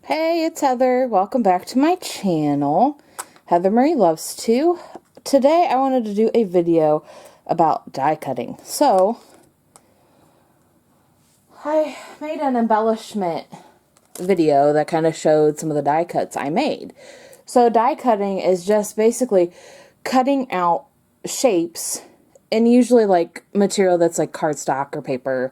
Hey, it's Heather. Welcome back to my channel. Heather Marie Loves To. Today I wanted to do a video about die cutting. So, I made an embellishment video that kind of showed some of the die cuts I made. So die cutting is just basically cutting out shapes, and usually like material that's like cardstock or paper.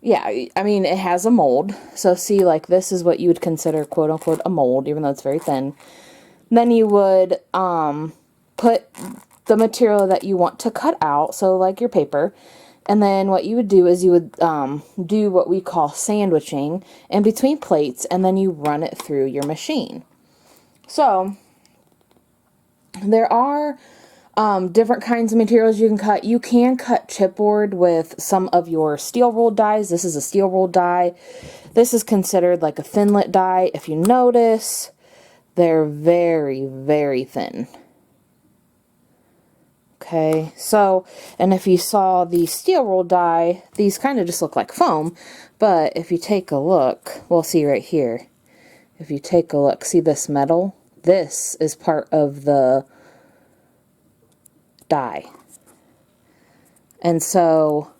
Yeah, I mean, it has a mold. So see, like, this is what you would consider, quote-unquote, a mold, even though it's very thin. Then you would put the material that you want to cut out, so like your paper. And then what you would do is you would do what we call sandwiching in between plates, and then you run it through your machine. So, there are different kinds of materials you can cut. You can cut chipboard with some of your steel rolled dies. This is a steel rolled die. This is considered like a thinlet die. If you notice, they're very, very thin. Okay, so, and if you saw the steel rolled die, these kind of just look like foam, but if you take a look, we'll see right here. If you take a look, see this metal? This is part of the die. And so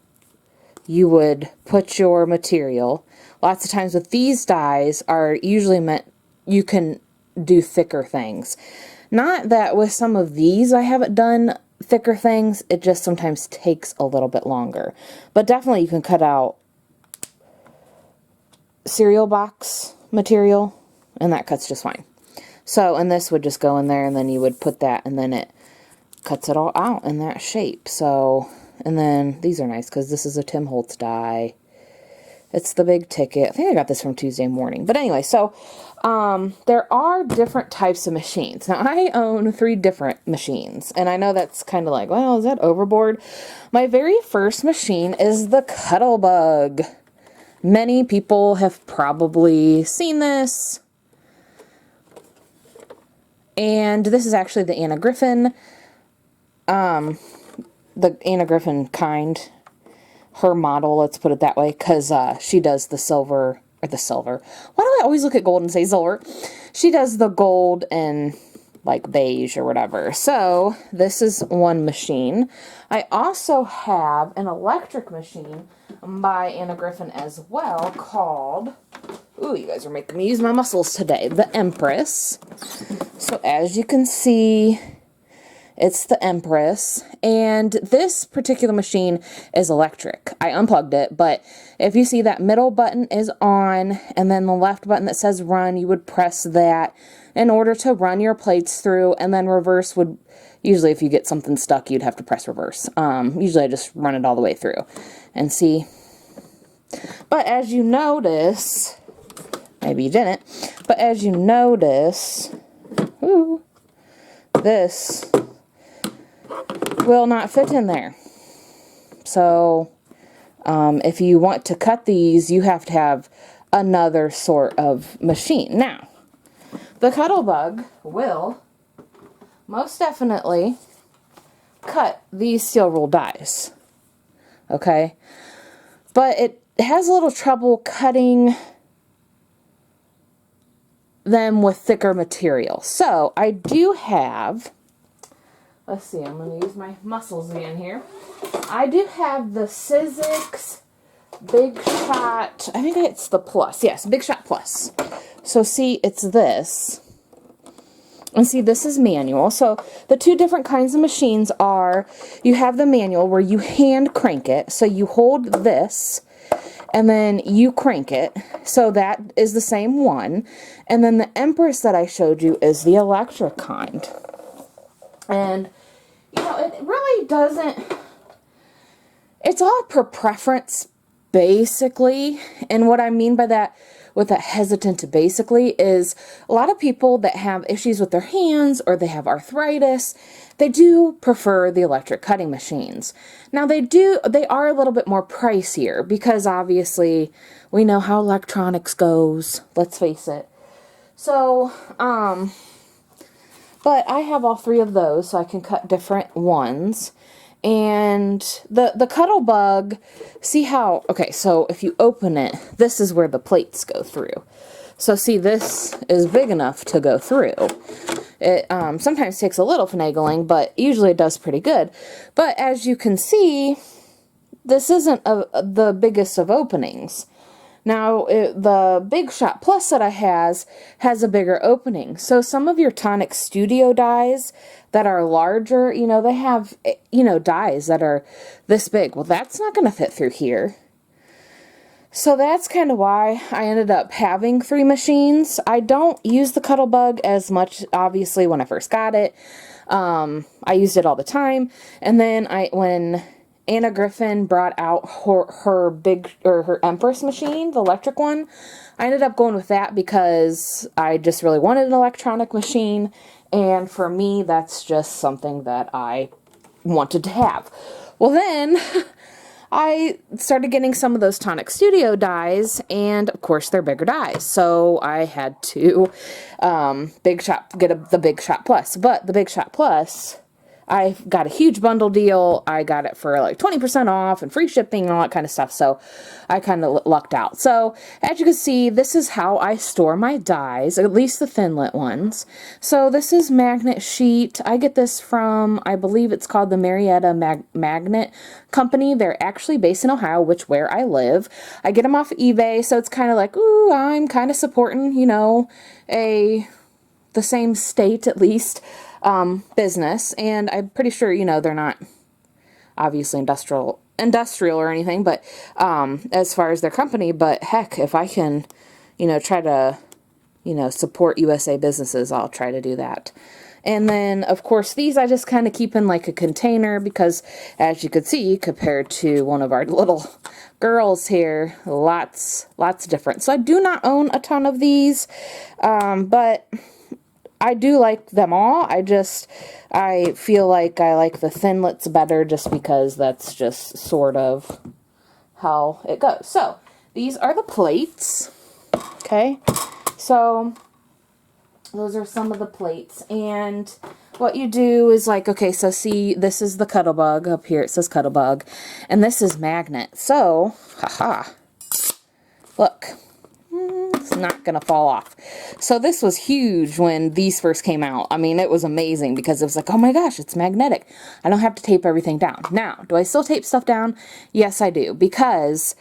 you would put your material. Lots of times with these dies are usually meant you can do thicker things. Not that with some of these I haven't done thicker things, it just sometimes takes a little bit longer. But definitely you can cut out cereal box material and that cuts just fine. So, and this would just go in there and then you would put that and then it cuts it all out in that shape. So, and then these are nice because this is a Tim Holtz die. It's the big ticket. I think I got this from Tuesday Morning. But anyway, so there are different types of machines. Now, I own 3 different machines. And I know that's kind of like, well, is that overboard? My very first machine is the Cuttlebug. Many people have probably seen this. And this is actually the Anna Griffin. The Anna Griffin kind, her model, let's put it that way, because she does the silver, or the silver. Why do I always look at gold and say silver? She does the gold and like beige or whatever. So this is one machine. I also have an electric machine by Anna Griffin as well called, ooh, you guys are making me use my muscles today, the Empress. So as you can see, it's the Empress, and this particular machine is electric. I unplugged it, but if you see that middle button is on, and then the left button that says run, you would press that in order to run your plates through, and then reverse would, usually if you get something stuck, you'd have to press reverse. Usually I just run it all the way through, and see. But as you notice, maybe you didn't, but as you notice, ooh, this will not fit in there. So if you want to cut these, you have to have another sort of machine. Now, the Cuttlebug will most definitely cut these steel rolled dies. Okay? But it has a little trouble cutting them with thicker material. So I do have, let's see, I'm going to use my muscles again here. I do have the Sizzix Big Shot, I think it's the Plus. Yes, Big Shot Plus. So see, it's this. And see, this is manual. So the 2 different kinds of machines are, you have the manual where you hand crank it. So you hold this and then you crank it. So that is the same one. And then the Empress that I showed you is the electric kind. And you know, it really doesn't, it's all per preference, basically. And what I mean by that, with that hesitant to basically, is a lot of people that have issues with their hands or they have arthritis, they do prefer the electric cutting machines. Now they are a little bit more pricier because obviously we know how electronics goes, let's face it. So, but I have all 3 of those, so I can cut different ones. And the Cuttlebug, see how, okay, so if you open it, this is where the plates go through. So see, this is big enough to go through. It sometimes takes a little finagling, but usually it does pretty good. But as you can see, this isn't the biggest of openings. Now, the Big Shot Plus that I has a bigger opening. So some of your Tonic Studio dies that are larger, you know, they have, you know, dies that are this big. Well, that's not going to fit through here. So that's kind of why I ended up having 3 machines. I don't use the Cuttlebug as much, obviously, when I first got it. I used it all the time. And then when Anna Griffin brought out her Empress machine, the electric one, I ended up going with that because I just really wanted an electronic machine, and for me, that's just something that I wanted to have. Well, then I started getting some of those Tonic Studio dies, and of course they're bigger dies, so I had to get the Big Shot Plus. But the Big Shot Plus, I got a huge bundle deal. I got it for like 20% off and free shipping and all that kind of stuff. So I kind of lucked out. So as you can see, this is how I store my dies, at least the thinlit ones. So this is magnet sheet. I get this from, I believe it's called the Marietta Magnet Company. They're actually based in Ohio, where I live. I get them off eBay. So it's kind of like, ooh, I'm kind of supporting, you know, the same state at least. Business, and I'm pretty sure, you know, they're not obviously industrial or anything, but as far as their company, but heck, if I can, you know, try to, you know, support USA businesses, I'll try to do that. And then, of course, these I just kind of keep in like a container because, as you could see, compared to one of our little girls here, lots different. So I do not own a ton of these, but I do like them all. I feel like I like the thinlits better just because that's just sort of how it goes. So, these are the plates. Okay. So, those are some of the plates. And what you do is like, okay, so see, this is the Cuttlebug. Up here it says Cuttlebug. And this is magnet. So, haha. Look. It's not going to fall off. So this was huge when these first came out. I mean, it was amazing because it was like, oh my gosh, it's magnetic. I don't have to tape everything down. Now, do I still tape stuff down? Yes, I do. Because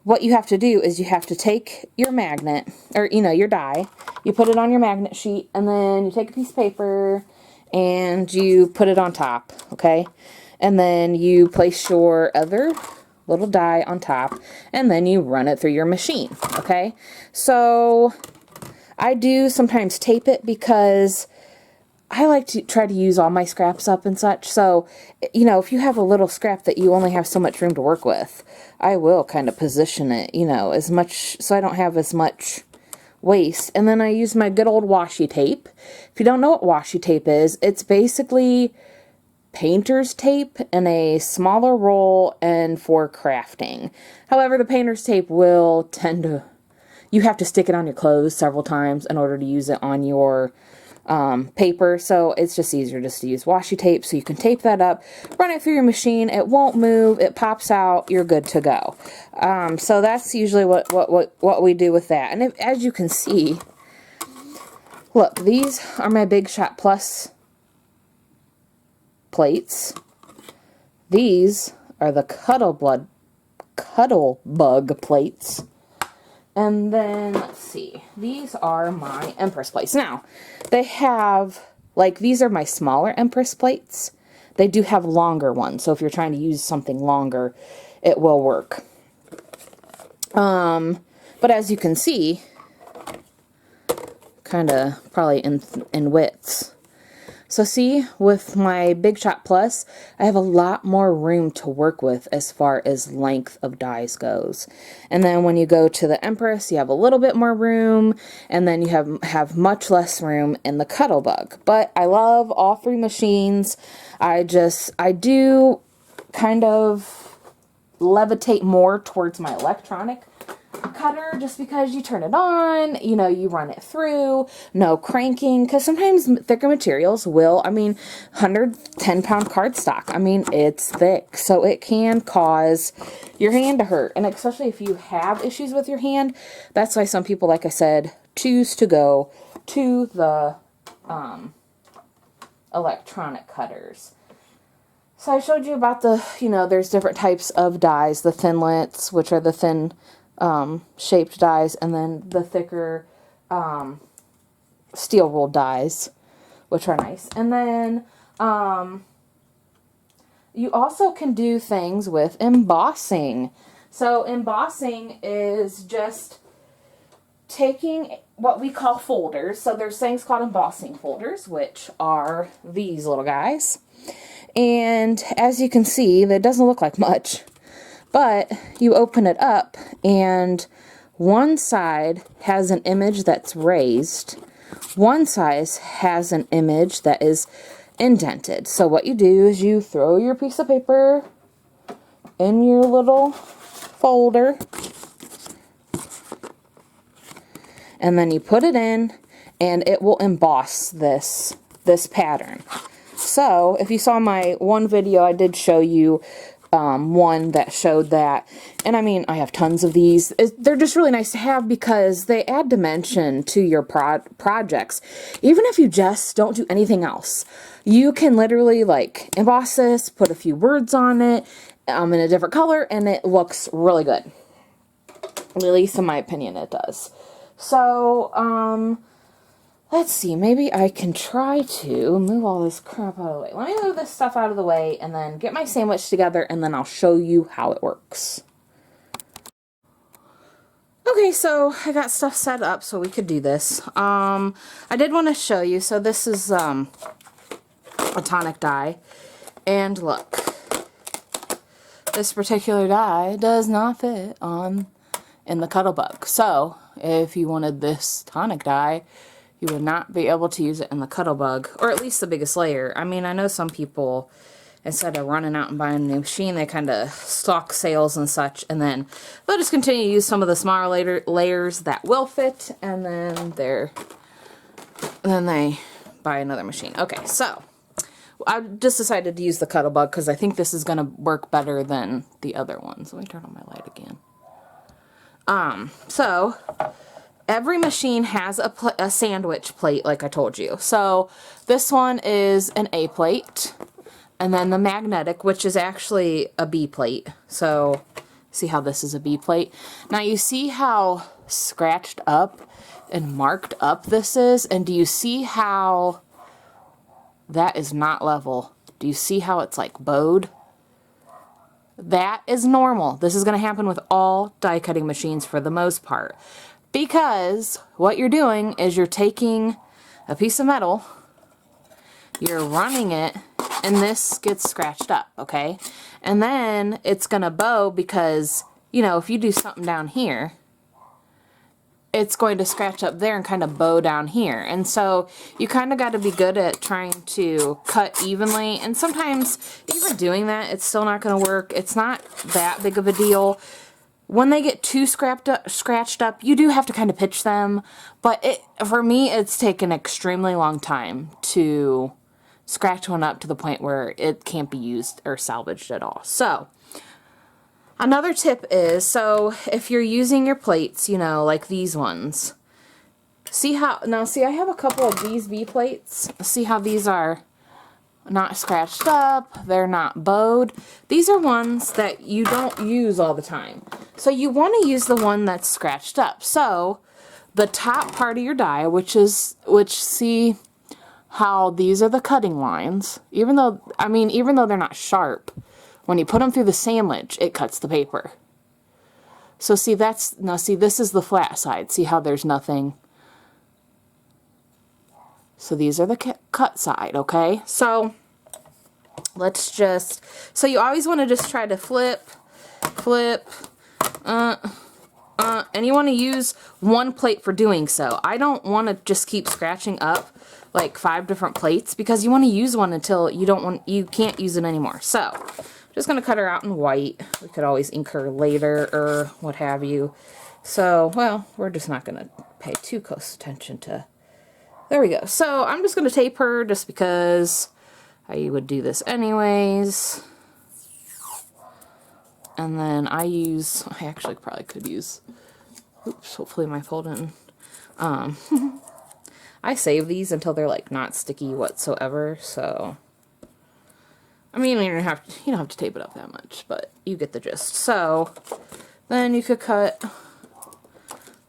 what you have to do is you have to take your magnet, or, you know, your die, you put it on your magnet sheet, and then you take a piece of paper and you put it on top, okay? And then you place your other little die on top, and then you run it through your machine, okay? So I do sometimes tape it because I like to try to use all my scraps up and such. So, you know, if you have a little scrap that you only have so much room to work with, I will kind of position it, you know, as much, so I don't have as much waste. And then I use my good old washi tape. If you don't know what washi tape is, it's basically painter's tape in a smaller roll and for crafting. However, the painter's tape will tend to, you have to stick it on your clothes several times in order to use it on your paper, so it's just easier just to use washi tape. So you can tape that up, run it through your machine, it won't move, it pops out, you're good to go. So that's usually what we do with that. And as you can see, look, these are my Big Shot Plus plates. These are the Cuttlebug plates. And then, let's see, these are my Empress plates. Now, they have, like, these are my smaller Empress plates. They do have longer ones, so if you're trying to use something longer, it will work. But as you can see, kind of probably in widths. So see, with my Big Shot Plus, I have a lot more room to work with as far as length of dies goes. And then when you go to the Empress, you have a little bit more room, and then you have much less room in the Cuttlebug. But I love all 3 machines. I do kind of levitate more towards my electronic cutter just because you turn it on, you know, you run it through, no cranking, because sometimes thicker materials will, I mean, 110-pound cardstock, I mean, it's thick, so it can cause your hand to hurt, and especially if you have issues with your hand, that's why some people, like I said, choose to go to the electronic cutters. So I showed you about the, you know, there's different types of dies, the thinlits, which are the thin shaped dies, and then the thicker steel ruled dies, which are nice. And then you also can do things with embossing. So embossing is just taking what we call folders. So there's things called embossing folders, which are these little guys. And as you can see, that doesn't look like much. But you open it up, and one side has an image that's raised. One side has an image that is indented. So what you do is you throw your piece of paper in your little folder, and then you put it in, and it will emboss this pattern. So if you saw my one video, I did show you one that showed that, and I mean, I have tons of these. They're just really nice to have because they add dimension to your projects. Even if you just don't do anything else, you can literally like emboss this, put a few words on it in a different color, and it looks really good. At least in my opinion, it does. So, let's see, maybe I can try to move all this crap out of the way. Let me move this stuff out of the way and then get my sandwich together, and then I'll show you how it works. Okay, so I got stuff set up so we could do this. I did want to show you, so this is a tonic die, and look, this particular die does not fit in the Cuttlebug. So if you wanted this tonic die, you would not be able to use it in the Cuttlebug, or at least the biggest layer. I mean, I know some people, instead of running out and buying a new machine, they kind of stock sales and such, and then they'll just continue to use some of the smaller layers that will fit, and then they buy another machine. Okay, so I just decided to use the Cuttlebug because I think this is going to work better than the other ones. Let me turn on my light again. So every machine has a sandwich plate, like I told you. So this one is an A plate, and then the magnetic, which is actually a B plate. So see how this is a B plate? Now you see how scratched up and marked up this is? And do you see how that is not level? Do you see how it's like bowed? That is normal. This is going to happen with all die cutting machines for the most part. Because what you're doing is you're taking a piece of metal, you're running it, and this gets scratched up, okay? And then it's going to bow because, you know, if you do something down here, it's going to scratch up there and kind of bow down here. And so you kind of got to be good at trying to cut evenly. And sometimes even doing that, it's still not going to work. It's not that big of a deal. When they get too scratched up, you do have to kind of pitch them. But for me, it's taken an extremely long time to scratch one up to the point where it can't be used or salvaged at all. So another tip is, so if you're using your plates, you know, like these ones, see how, now see I have a couple of these B plates. See how these are not scratched up, they're not bowed. These are ones that you don't use all the time. So you want to use the one that's scratched up. So the top part of your die, which see how these are the cutting lines, even though they're not sharp, when you put them through the sandwich, it cuts the paper. So see, this is the flat side. See how there's nothing. So these are the cut side, okay? So so you always want to just try to flip, and you want to use one plate for doing so. I don't want to just keep scratching up like 5 different plates because you want to use one until you can't use it anymore. So just going to cut her out in white. We could always ink her later or what have you. So, well, we're just not going to pay too close attention to... There we go. So, I'm just going to tape her just because I would do this anyways. And then I actually probably could use... Oops, hopefully my fold in. I save these until they're like not sticky whatsoever, so... I mean, you don't have to tape it up that much, but you get the gist. So, then you could cut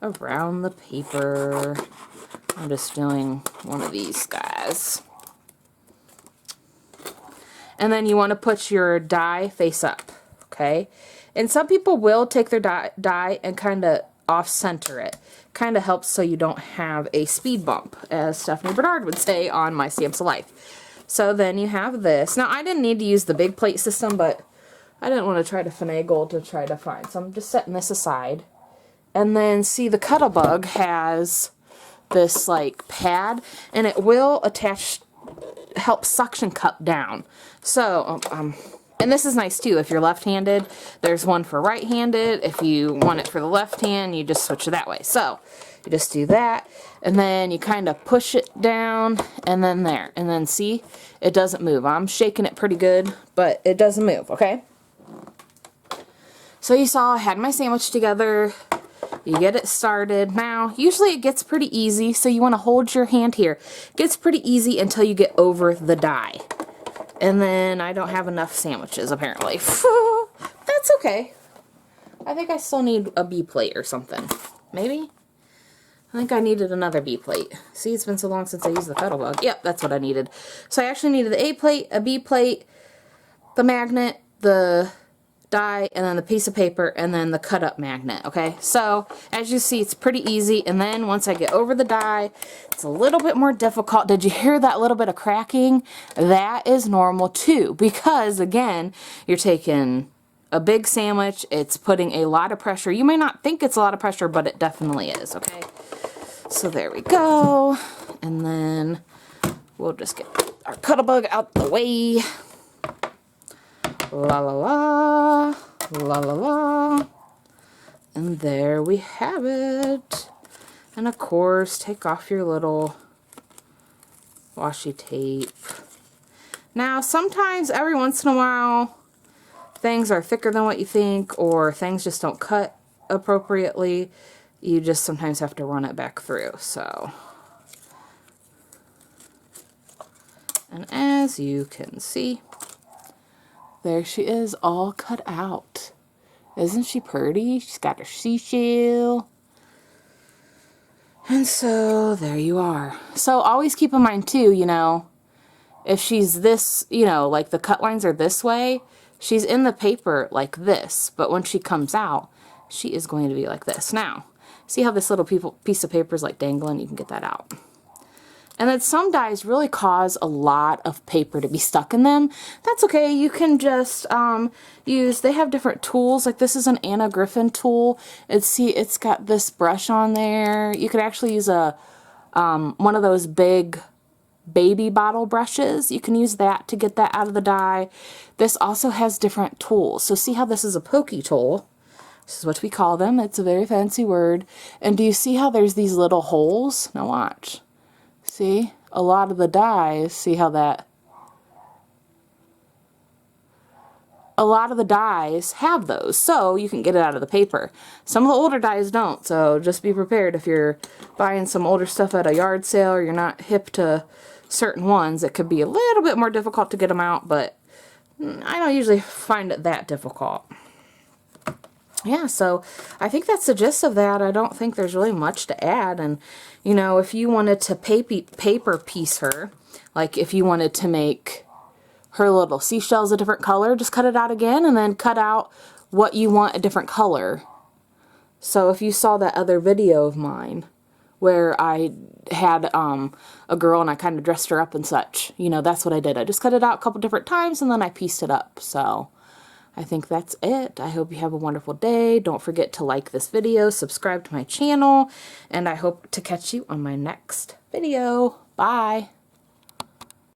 around the paper. I'm just doing one of these guys. And then you want to put your die face up, okay? And some people will take their die and kind of off-center it. Kind of helps so you don't have a speed bump, as Stephanie Bernard would say on My Stamps of Life. So then you have this. Now, I didn't need to use the big plate system, but I didn't want to try to finagle to try to find. So I'm just setting this aside. And then, see, the Cuttlebug has this, like, pad, and it will help suction cup down. So, and this is nice, too. If you're left-handed, there's one for right-handed. If you want it for the left hand, you just switch it that way. So, you just do that, and then you kind of push it down, and then there. And then, see, it doesn't move. I'm shaking it pretty good, but it doesn't move, okay? So you saw I had my sandwich together. You get it started. Now, usually it gets pretty easy, so you want to hold your hand here. It gets pretty easy until you get over the die. And then I don't have enough sandwiches, apparently. That's okay. I think I still need a B plate or something. Maybe? I think I needed another B plate. See, it's been so long since I used the Cuttlebug. Yep, that's what I needed. So I actually needed the A plate, a B plate, the magnet, the die, and then the piece of paper, and then the cut up magnet, okay? So, as you see, it's pretty easy, and then once I get over the die, it's a little bit more difficult. Did you hear that little bit of cracking? That is normal too, because again, you're taking a big sandwich, it's putting a lot of pressure. You may not think it's a lot of pressure, but it definitely is, okay? So there we go, and then we'll just get our Cuttlebug out the way. La la la, la la la, and there we have it. And of course, take off your little washi tape. Now, sometimes, every once in a while, things are thicker than what you think, or things just don't cut appropriately. You just sometimes have to run it back through, so. And as you can see, there she is, all cut out. Isn't she pretty? She's got her seashell. And so, there you are. So, always keep in mind, too, you know, if she's this, you know, like the cut lines are this way, she's in the paper like this. But when she comes out, she is going to be like this. Now, see how this little piece of paper is like dangling? You can get that out. And then some dies really cause a lot of paper to be stuck in them. That's okay. You can just they have different tools. Like this is an Anna Griffin tool. It's got this brush on there. You could actually use one of those big baby bottle brushes. You can use that to get that out of the die. This also has different tools. So see how this is a pokey tool? This is what we call them. It's a very fancy word. And do you see how there's these little holes? Now watch. See, a lot of the dies, see how a lot of the dies have those, so you can get it out of the paper. Some of the older dies don't, so just be prepared if you're buying some older stuff at a yard sale or you're not hip to certain ones. It could be a little bit more difficult to get them out, but I don't usually find it that difficult. Yeah, so I think that's the gist of that. I don't think there's really much to add. And, you know, if you wanted to paper piece her, like if you wanted to make her little seashells a different color, just cut it out again and then cut out what you want a different color. So if you saw that other video of mine where I had a girl and I kind of dressed her up and such, you know, that's what I did. I just cut it out a couple different times and then I pieced it up. So I think that's it. I hope you have a wonderful day. Don't forget to like this video, subscribe to my channel, and I hope to catch you on my next video. Bye!